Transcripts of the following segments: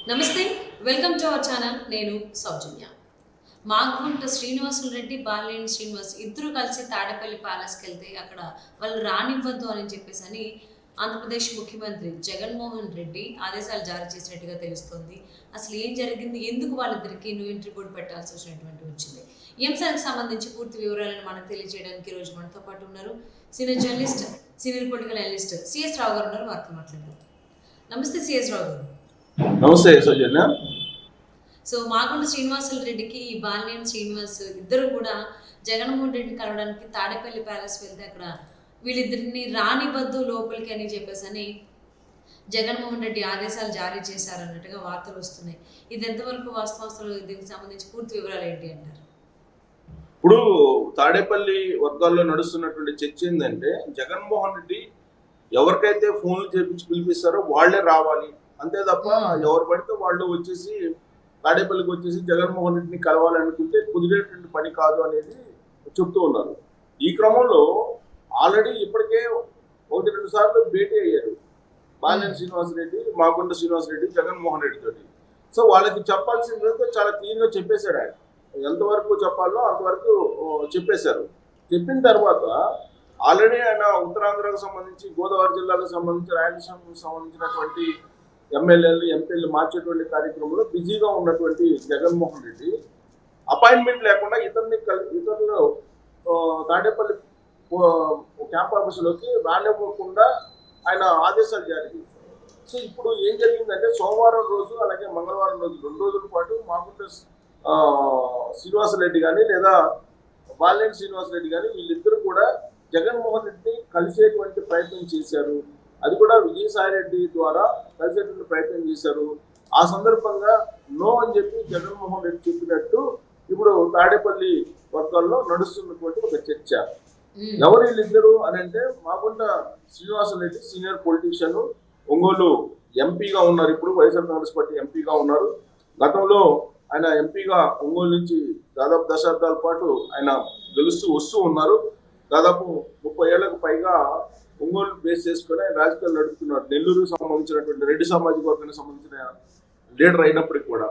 నమస్తే, welcome to our channel. నేను సౌజన్య. మాగుంట శ్రీనివాసులు రెడ్డి, బాలినేని శ్రీనివాస్ ఇద్దరు కలిసి తాడేపల్లి ప్యాలెస్కి వెళ్తే అక్కడ వాళ్ళు రానివ్వద్దు అని చెప్పేసి ఆంధ్రప్రదేశ్ ముఖ్యమంత్రి జగన్మోహన్ రెడ్డి ఆదేశాలు జారీ చేసినట్టుగా తెలుస్తుంది. అసలు ఏం జరిగింది, ఎందుకు వాళ్ళిద్దరికి నో ఎంట్రీ బోర్డు పెట్టాల్సి వచ్చింది, ఈ అంశానికి సంబంధించి పూర్తి వివరాలను మనకు తెలియజేయడానికి ఈరోజు మనతో పాటు ఉన్నారు senior journalist, senior political analyst CS Rao garu ఉన్నారు. వారితో మాట్లాడదాం. నమస్తే సిఎస్ రావు గారు. నమస్తే సౌజన్య. సో మాగుంట శ్రీనివాసులు రెడ్డికి బాలినేని శ్రీనివాస్ ఇద్దరు కూడా జగన్మోహన్ రెడ్డిని కలవడానికి తాడేపల్లి ప్యాలెస్ వెళ్తే అక్కడ వీళ్ళిద్దరిని రానివ్వద్దు లోపలికి అని చెప్పేసి జగన్మోహన్ రెడ్డి ఆదేశాలు జారీ చేశారన్నట్టుగా వార్తలు వస్తున్నాయి. ఇది ఎంతవరకు వాస్తవాలు, దీనికి సంబంధించి పూర్తి వివరాలు ఏంటి అంటారు? ఇప్పుడు తాడేపల్లి వర్గాల్లో నడుస్తున్నటువంటి చర్చ ఏంటంటే, జగన్మోహన్ రెడ్డి ఎవరికైతే ఫోన్లు చేపించి పిలిపిస్తారో వాళ్లే రావాలి, అంతే తప్ప ఎవరు పడితే వాళ్ళు వచ్చేసి తాడేపల్లికి వచ్చేసి జగన్మోహన్ రెడ్డిని కలవాలనుకుంటే కుదిరేటువంటి పని కాదు అనేది చెప్తూ ఉన్నారు. ఈ క్రమంలో ఆల్రెడీ ఇప్పటికే 1-2 సార్లు భేటీ అయ్యారు బాలినేని శ్రీనివాసరెడ్డి, మాగుంట శ్రీనివాసరెడ్డి జగన్మోహన్ రెడ్డి తోటి. సో వాళ్ళకి చెప్పాల్సిందంతా చాలా క్లియర్గా చెప్పేశారు. ఆయన ఎంతవరకు చెప్పాలో అంతవరకు చెప్పేశారు. చెప్పిన తర్వాత ఆల్రెడీ ఆయన ఉత్తరాంధ్రకు సంబంధించి, గోదావరి జిల్లాకు సంబంధించి, రాయలసీమకు సంబంధించినటువంటి ఎమ్మెల్యేలు ఎంపీలు మార్చేటువంటి కార్యక్రమంలో బిజీగా ఉన్నటువంటి జగన్మోహన్ రెడ్డి అపాయింట్మెంట్ లేకుండా ఇతరులు తాడేపల్లి క్యాంప్ ఆఫీసులోకి రానివ్వకుండా ఆయన ఆదేశాలు జారీ చేశారు. సో ఇప్పుడు ఏం జరిగిందంటే, సోమవారం రోజు అలాగే మంగళవారం రోజు 2 రోజుల పాటు మాగుంట శ్రీనివాసరెడ్డి కానీ లేదా బాలినేని శ్రీనివాసరెడ్డి కానీ వీళ్ళిద్దరూ కూడా జగన్మోహన్ రెడ్డిని కలిసేటువంటి ప్రయత్నం చేశారు. అది కూడా విజయసాయిరెడ్డి ద్వారా కలిసేటువంటి ప్రయత్నం చేశారు. ఆ సందర్భంగా నో అని చెప్పి జగన్మోహన్ రెడ్డి చెప్పినట్టు ఇప్పుడు తాడేపల్లి వర్గాల్లో నడుస్తున్నటువంటి ఒక చర్చ. ఎవరు వీళ్ళిద్దరు అని అంటే, మాగుంట శ్రీనివాసరెడ్డి సీనియర్ పొలిటీషియన్, ఒంగోలు ఎంపీగా ఉన్నారు. ఇప్పుడు వైఎస్ఆర్ కాంగ్రెస్ పార్టీ ఎంపీగా ఉన్నారు. గతంలో ఆయన ఎంపీగా ఒంగోలు నుంచి దాదాపు దశాబ్దాల పాటు ఆయన గెలుస్తూ వస్తూ ఉన్నారు. దాదాపు 30 ఏళ్లకు పైగా ఒంగోలు బేస్ చేసుకుని ఆయన రాజకీయాలు నడుపుతున్నారు. నెల్లూరుకు సంబంధించినటువంటి రెడ్డి సామాజిక వర్గానికి సంబంధించిన లీడర్ అయినప్పటికీ కూడా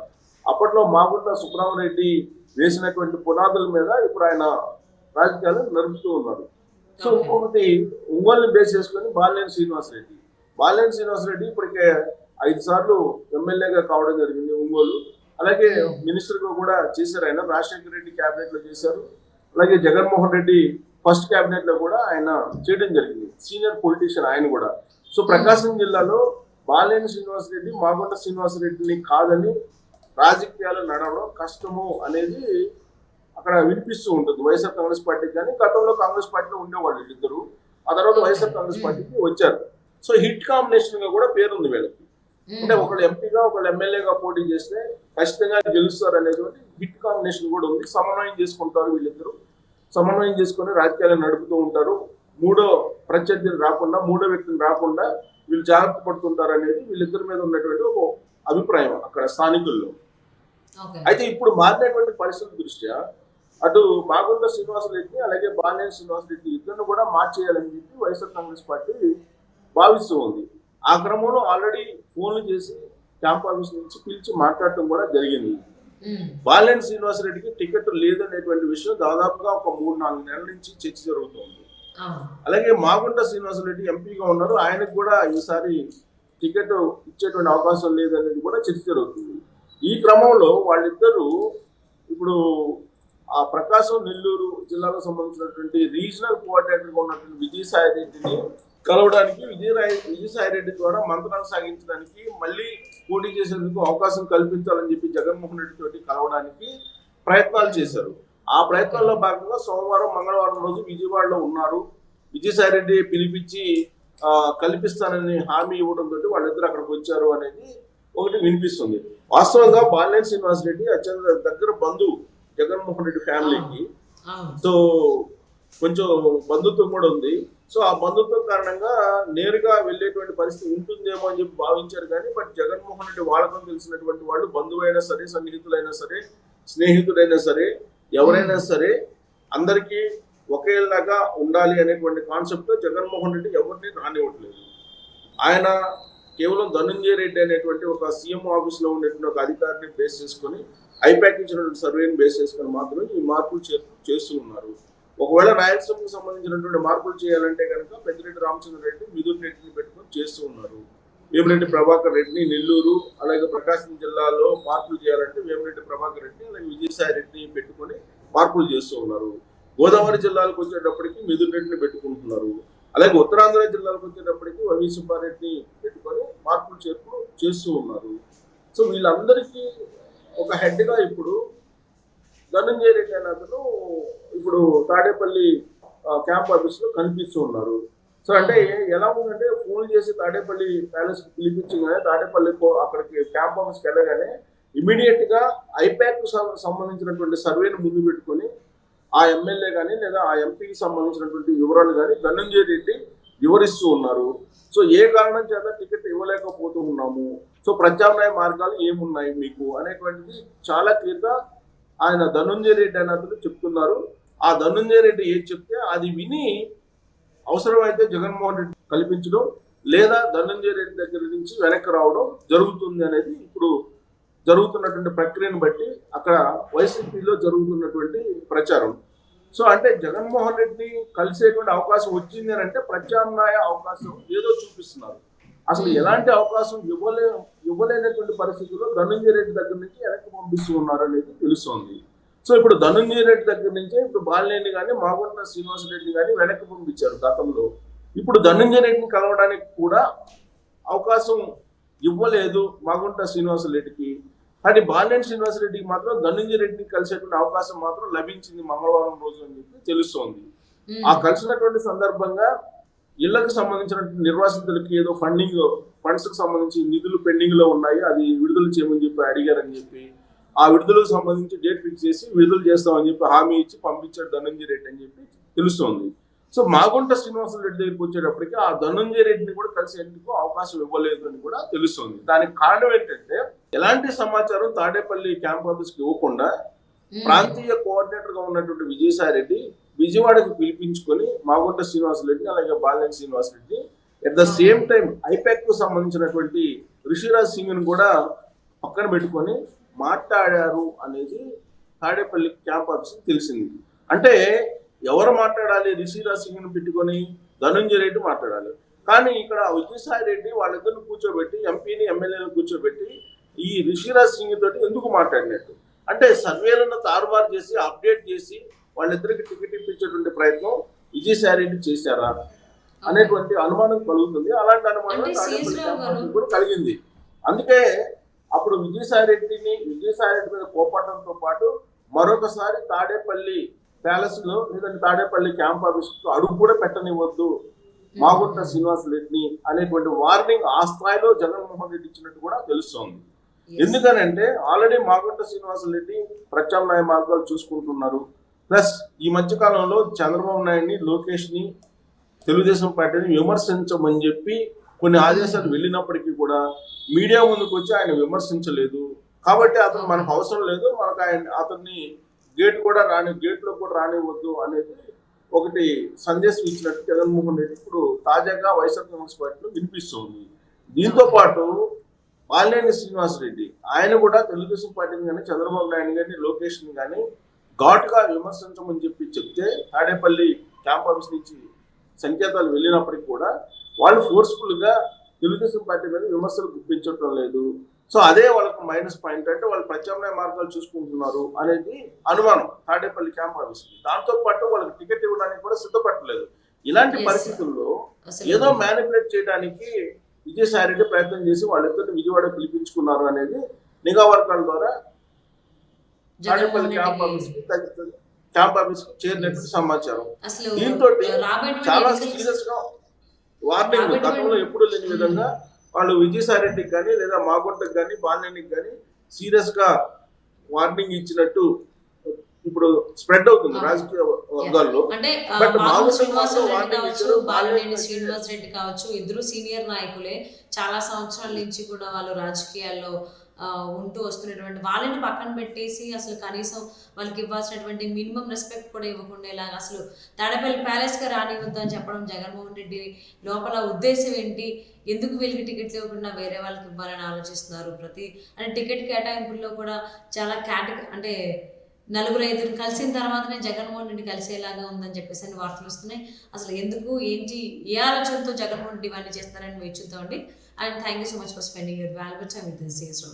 అప్పట్లో మాగుంట సుబ్రహ్మరెడ్డి వేసినటువంటి పునాదుల మీద ఇప్పుడు ఆయన రాజకీయాలు నడుపుతూ ఉన్నారు. సో ఇంకొకటి ఒంగోలుని బేస్ చేసుకుని బాలినేని శ్రీనివాసరెడ్డి ఇప్పటికే 5 సార్లు ఎమ్మెల్యేగా కావడం జరిగింది ఒంగోలు. అలాగే మినిస్టర్గా కూడా చేశారు. ఆయన రాజశేఖర రెడ్డి క్యాబినెట్ లో చేశారు. అలాగే జగన్మోహన్ రెడ్డి ఫస్ట్ క్యాబినెట్ లో కూడా ఆయన చేయడం జరిగింది. సీనియర్ పొలిటీషియన్ ఆయన కూడా. సో ప్రకాశం జిల్లాలో బాలినేని శ్రీనివాసరెడ్డి మాగుంట శ్రీనివాసరెడ్డిని కాదని రాజకీయాలు నడవడం కష్టము అనేది అక్కడ వినిపిస్తూ ఉంటుంది వైఎస్ఆర్ కాంగ్రెస్ పార్టీకి. కానీ గతంలో కాంగ్రెస్ పార్టీలో ఉండేవాళ్ళు వీళ్ళిద్దరు. ఆ తర్వాత వైఎస్ఆర్ కాంగ్రెస్ పార్టీకి వచ్చారు. సో హిట్ కాంబినేషన్ గా కూడా పేరుంది వీళ్ళకి. అంటే ఒకళ్ళు ఎంపీగా ఒకళ్ళు ఎమ్మెల్యేగా పోటీ చేస్తే ఖచ్చితంగా గెలుస్తారు అనేది హిట్ కాంబినేషన్ కూడా ఉంది. సమన్వయం చేసుకుంటారు వీళ్ళిద్దరు. సమన్వయం చేసుకుని రాజకీయాలు నడుపుతూ ఉంటారు. మూడో ప్రత్యర్థిని రాకుండా, మూడో వ్యక్తిని రాకుండా వీళ్ళు జాగ్రత్త పడుతుంటారు అనేది వీళ్ళిద్దరి మీద ఉన్నటువంటి ఒక అభిప్రాయం అక్కడ స్థానికుల్లో. అయితే ఇప్పుడు మారినటువంటి పరిస్థితుల దృష్ట్యా అటు మాగుంట శ్రీనివాసరెడ్డి అలాగే బాలినేని శ్రీనివాసరెడ్డి ఇద్దరిని కూడా మార్చేయాలని చెప్పి వైఎస్ఆర్ కాంగ్రెస్ పార్టీ భావిస్తూ ఉంది. ఆ క్రమంలో ఆల్రెడీ ఫోన్లు చేసి క్యాంప్ ఆఫీస్ నుంచి పిలిచి మాట్లాడటం కూడా జరిగింది. బాలినేని శ్రీనివాసరెడ్డికి టికెట్ లేదనేటువంటి విషయం దాదాపుగా ఒక 3-4 నెలల నుంచి చర్చ జరుగుతుంది. అలాగే మాగుంట శ్రీనివాసరెడ్డి ఎంపీగా ఉన్నారు. ఆయనకు కూడా ఈసారి టికెట్ ఇచ్చేటువంటి అవకాశం లేదనేది కూడా చర్చ జరుగుతుంది. ఈ క్రమంలో వాళ్ళిద్దరూ ఇప్పుడు ఆ ప్రకాశం నెల్లూరు జిల్లాకు సంబంధించినటువంటి రీజనల్ కోఆర్డినేటర్గా ఉన్నటువంటి విజయసాయిరెడ్డిని కలవడానికి, విజయసాయిరెడ్డి ద్వారా మంత్రాలు సాగించడానికి, మళ్ళీ పోటీ చేసేందుకు అవకాశం కల్పించాలని చెప్పి జగన్మోహన్ రెడ్డి తోటి కలవడానికి ప్రయత్నాలు చేశారు. ఆ ప్రయత్నాల్లో భాగంగా సోమవారం మంగళవారం రోజు విజయవాడలో ఉన్నారు. విజయసాయిరెడ్డి పిలిపించి కల్పిస్తానని హామీ ఇవ్వడంతో వాళ్ళిద్దరు అక్కడికి వచ్చారు అనేది ఒకటి వినిపిస్తుంది. వాస్తవంగా బాలినేని శ్రీనివాసరెడ్డి అత్యంత దగ్గర బంధువు జగన్మోహన్ రెడ్డి ఫ్యామిలీకి. సో కొంచెం బంధుత్వం కూడా ఉంది. సో ఆ బంధుత్వం కారణంగా నేరుగా వెళ్ళేటువంటి పరిస్థితి ఉంటుందేమో అని చెప్పి భావించారు. కానీ బట్ జగన్మోహన్ రెడ్డి వాళ్ళకం తెలిసినటువంటి వాళ్ళు, బంధువైనా సరే, సన్నిహితులైనా సరే, స్నేహితుడైనా సరే, ఎవరైనా సరే అందరికీ ఒకేలాగా ఉండాలి అనేటువంటి కాన్సెప్ట్ జగన్మోహన్ రెడ్డి ఎవరిని రానివ్వట్లేదు. ఆయన కేవలం ధనంజయ రెడ్డి అనేటువంటి ఒక సీఎం ఆఫీస్లో ఉండేటువంటి ఒక అధికారిని బేస్ చేసుకొని ఐపాక్ ఇచ్చినటువంటి సర్వేని బేస్ చేసుకొని మాత్రమే ఈ మార్పులు చేస్తూ ఉన్నారు. ఒకవేళ రాయలసీమకు సంబంధించినటువంటి మార్పులు చేయాలంటే కనుక పెద్దిరెడ్డి రామచంద్ర రెడ్డి, మిథున్ రెడ్డిని పెట్టుకొని చేస్తూ ఉన్నారు. వేమిరెడ్డి ప్రభాకర్ రెడ్డిని నెల్లూరు అలాగే ప్రకాశం జిల్లాలో మార్పులు చేయాలంటే వేమిరెడ్డి ప్రభాకర్ రెడ్డి అలాగే విజయసాయి రెడ్డిని పెట్టుకొని మార్పులు చేస్తూ ఉన్నారు. గోదావరి జిల్లాలకు వచ్చేటప్పటికి మిథున్ రెడ్డిని పెట్టుకుంటున్నారు. అలాగే ఉత్తరాంధ్ర జిల్లాలకు వచ్చేటప్పటికి వైవి సుబ్బారెడ్డిని పెట్టుకొని మార్పులు చేస్తూ ఉన్నారు. సో వీళ్ళందరికీ ఒక హెడ్గా ఇప్పుడు ధనంజయ రెడ్డి అనే అతను ఇప్పుడు తాడేపల్లి క్యాంప్ ఆఫీస్లో కనిపిస్తూ ఉన్నారు. సో అంటే ఎలా ఉందంటే ఫోన్ చేసి తాడేపల్లి ప్యాలెస్ పిలిపించగానే తాడేపల్లి అక్కడికి క్యాంప్ ఆఫీస్కి వెళ్ళగానే ఇమీడియట్ గా ఐపాక్ సంబంధించినటువంటి సర్వేను ముందు పెట్టుకొని ఆ ఎమ్మెల్యే కానీ లేదా ఆ ఎంపీకి సంబంధించినటువంటి వివరాలు కానీ ధనంజయ రెడ్డి వివరిస్తూ ఉన్నారు. సో ఏ కారణం చేత టికెట్ ఇవ్వలేకపోతూ ఉన్నాము, సో ప్రత్యామ్నాయ మార్గాలు ఏమున్నాయి మీకు అనేటువంటిది చాలా క్లియర్గా ఆయన ధనంజయ రెడ్డి అన్నట్లు చెప్తున్నారు. ఆ ధనంజయ రెడ్డి ఏది చెప్తే అది విని అవసరమైతే జగన్మోహన్ రెడ్డి కల్పించడం లేదా ధనంజయ రెడ్డి దగ్గర నుంచి వెనక్కి రావడం జరుగుతుంది అనేది ఇప్పుడు జరుగుతున్నటువంటి ప్రక్రియను బట్టి అక్కడ వైసీపీలో జరుగుతున్నటువంటి ప్రచారం. సో అంటే జగన్మోహన్ రెడ్డిని కలిసేటువంటి అవకాశం వచ్చింది అని అంటే ప్రత్యామ్నాయ అవకాశం ఏదో చూపిస్తున్నారు. అసలు ఎలాంటి అవకాశం ఇవ్వలేనటువంటి పరిస్థితుల్లో ధనంజయ రెడ్డి దగ్గర నుంచి వెనక్కి పంపిస్తూ ఉన్నారు అనేది తెలుస్తోంది. సో ఇప్పుడు ధనంజయ రెడ్డి దగ్గర నుంచే ఇప్పుడు బాలినేని కానీ మాగుంట శ్రీనివాసరెడ్డి కానీ వెనక్కి పంపించారు గతంలో. ఇప్పుడు ధనంజయ రెడ్డిని కలవడానికి కూడా అవకాశం ఇవ్వలేదు మాగుంట శ్రీనివాసరెడ్డికి. కానీ బాలినేని శ్రీనివాసరెడ్డికి మాత్రం ధనంజయ రెడ్డిని కలిసేటువంటి అవకాశం మాత్రం లభించింది మంగళవారం రోజు అని చెప్పి తెలుస్తోంది. ఆ కలిసినటువంటి సందర్భంగా ఇళ్లకు సంబంధించినటువంటి నిర్వాసితులకి ఏదో ఫండ్స్ కు సంబంధించి నిధులు పెండింగ్ లో ఉన్నాయి, అది విడుదల చేయమని చెప్పి అడిగారని చెప్పి ఆ విడుదలకు సంబంధించి డేట్ ఫిక్స్ చేసి విడుదల చేస్తామని చెప్పి హామీ ఇచ్చి పంపించాడు ధనంజయ రెడ్డి అని చెప్పి తెలుస్తోంది. సో మాగుంట శ్రీనివాసరెడ్డి దగ్గరికి వచ్చేటప్పటికి ఆ ధనంజయ రెడ్డిని కూడా కలిసేందుకు అవకాశం ఇవ్వలేదు అని కూడా తెలుస్తోంది. దానికి కారణం ఏంటంటే ఎలాంటి సమాచారం తాడేపల్లి క్యాంప్ ఆఫీస్కి ఇవ్వకుండా ప్రాంతీయ కోఆర్డినేటర్ గా ఉన్నటువంటి విజయసాయి రెడ్డి విజయవాడకు పిలిపించుకొని మాగుంట శ్రీనివాసరెడ్డి అలాగే Balineni Srinivasa Reddy at the same time IPAC కు సంబంధించినటువంటి రిషిరాజ్ సింగ్ ని కూడా పక్కన పెట్టుకొని మాట్లాడారు అనేది తాడేపల్లి క్యాంప్ ఆఫీస్ తెలిసింది. అంటే ఎవరు మాట్లాడాలి? రిషిరాజ్ సింగ్ ని పెట్టుకొని ధనంజయ రెడ్డి మాట్లాడాలి. కానీ ఇక్కడ విజయసాయి రెడ్డి వాళ్ళిద్దరిని కూర్చోబెట్టి ఎంపీని ఎమ్మెల్యేలను కూర్చోబెట్టి ఈ రిషిరాజ్ సింగ్ తోటి ఎందుకు మాట్లాడినట్టు? అంటే సర్వేలను తారుమారు చేసి అప్డేట్ చేసి వాళ్ళిద్దరికి టికెట్ ఇప్పించేటువంటి ప్రయత్నం విజయసాయి రెడ్డి చేశారా అనేటువంటి అనుమానం కలుగుతుంది. అలాంటి అనుమానం తాడేపల్లి క్యాంప్ ఆఫీస్ కూడా కలిగింది. అందుకే అప్పుడు విజయసాయి రెడ్డి మీద కోపడటంతో పాటు మరొకసారి తాడేపల్లి ప్యాలెస్ లో లేదంటే తాడేపల్లి క్యాంప్ ఆఫీస్ అడుగు కూడా పెట్టనివ్వద్దు మాగుంట శ్రీనివాసరెడ్డిని అనేటువంటి వార్నింగ్ ఆ స్థాయిలో జగన్మోహన్ రెడ్డి ఇచ్చినట్టు కూడా తెలుస్తోంది. ఎందుకనంటే ఆల్రెడీ మాగుంట శ్రీనివాసరెడ్డి ప్రత్యామ్నాయ మార్గాలు చూసుకుంటున్నారు. ప్లస్ ఈ మధ్య కాలంలో చంద్రబాబు నాయుడిని, లోకేష్ ని, తెలుగుదేశం పార్టీని విమర్శించమని చెప్పి కొన్ని ఆదేశాలు వెళ్ళినప్పటికీ కూడా మీడియా ముందుకు వచ్చి ఆయన విమర్శించలేదు. కాబట్టి అతను మనకు అవసరం లేదు, మనకు అతన్ని గేట్లో కూడా రానివ్వద్దు అనేది ఒకటి సందేశం ఇచ్చినట్టు జగన్మోహన్ రెడ్డి ఇప్పుడు తాజాగా వైఎస్ఆర్ కాంగ్రెస్ పార్టీలో వినిపిస్తుంది. దీంతో పాటు బాలినేని శ్రీనివాసరెడ్డి ఆయన కూడా తెలుగుదేశం పార్టీని కానీ చంద్రబాబు నాయుడు కానీ లోకేష్ ని కానీ ఘాటుగా విమర్శించమని చెప్తే తాడేపల్లి క్యాంప్ ఆఫీస్ నుంచి సంకేతాలు వెళ్ళినప్పటికీ కూడా వాళ్ళు ఫోర్స్ఫుల్ గా తెలుగుదేశం పార్టీ మీద విమర్శలు గుప్పించడం లేదు. సో అదే వాళ్ళకు మైనస్ పాయింట్. అంటే వాళ్ళు ప్రత్యామ్నాయ మార్గాలు చూసుకుంటున్నారు అనేది అనుమానం తాడేపల్లి క్యాంప్ ఆఫీస్. దాంతో పాటు వాళ్ళకి టికెట్ ఇవ్వడానికి కూడా సిద్ధపడలేదు. ఇలాంటి పరిస్థితుల్లో ఏదో మ్యానిపులేట్ చేయడానికి విజయసాయి రెడ్డి ప్రయత్నం చేసి వాళ్ళిద్దరిని విజయవాడ పిలిపించుకున్నారు అనేది నిఘా వర్గాల ద్వారా తాడేపల్లి క్యాంప్ ఆఫీస్ చేరినట్టు సమాచారం. దీంతో చాలా సీరియస్ గా వార్నింగ్ గతంలో ఎప్పుడు లేని విధంగా వాళ్ళు విజయసాయి రెడ్డికి కానీ లేదా మాగుంటకు కానీ బాలినేనికి కానీ సీరియస్ గా వార్నింగ్ ఇచ్చినట్టు ఇప్పుడు స్ప్రెడ్ అవుతుంది రాజకీయ వర్గాల్లో. బట్ బాలినేని శ్రీనివాస్ రెడ్డి కావచ్చు, ఇద్దరు సీనియర్ నాయకులే. చాలా సంవత్సరాల నుంచి కూడా వాళ్ళు రాజకీయాల్లో ఉంటూ వస్తున్నటువంటి వాళ్ళని పక్కన పెట్టేసి అసలు కనీసం వాళ్ళకి ఇవ్వాల్సినటువంటి మినిమం రెస్పెక్ట్ కూడా ఇవ్వకుండా ఇలాగ అసలు తాడేపల్లి ప్యాలెస్కి రానివద్దు అని చెప్పడం జగన్మోహన్ రెడ్డి లోపల ఉద్దేశం ఏంటి? ఎందుకు వీళ్ళకి టికెట్లు ఇవ్వకుండా వేరే వాళ్ళకి ఇవ్వాలని ఆలోచిస్తున్నారు? అంటే టికెట్ కేటాయింపుల్లో కూడా చాలా అంటే నలుగురు ఐదుగురు కలిసిన తర్వాతనే జగన్మోహన్ రెడ్డి కలిసేలాగా ఉందని చెప్పేసి అని వార్తలు వస్తున్నాయి. అసలు ఎందుకు ఏంటి ఏ ఆలోచనతో జగన్మోహన్ రెడ్డి ఇవన్నీ చేస్తారని వేచి చూద్దామండి. And thank you so much for spending your valuable time with this.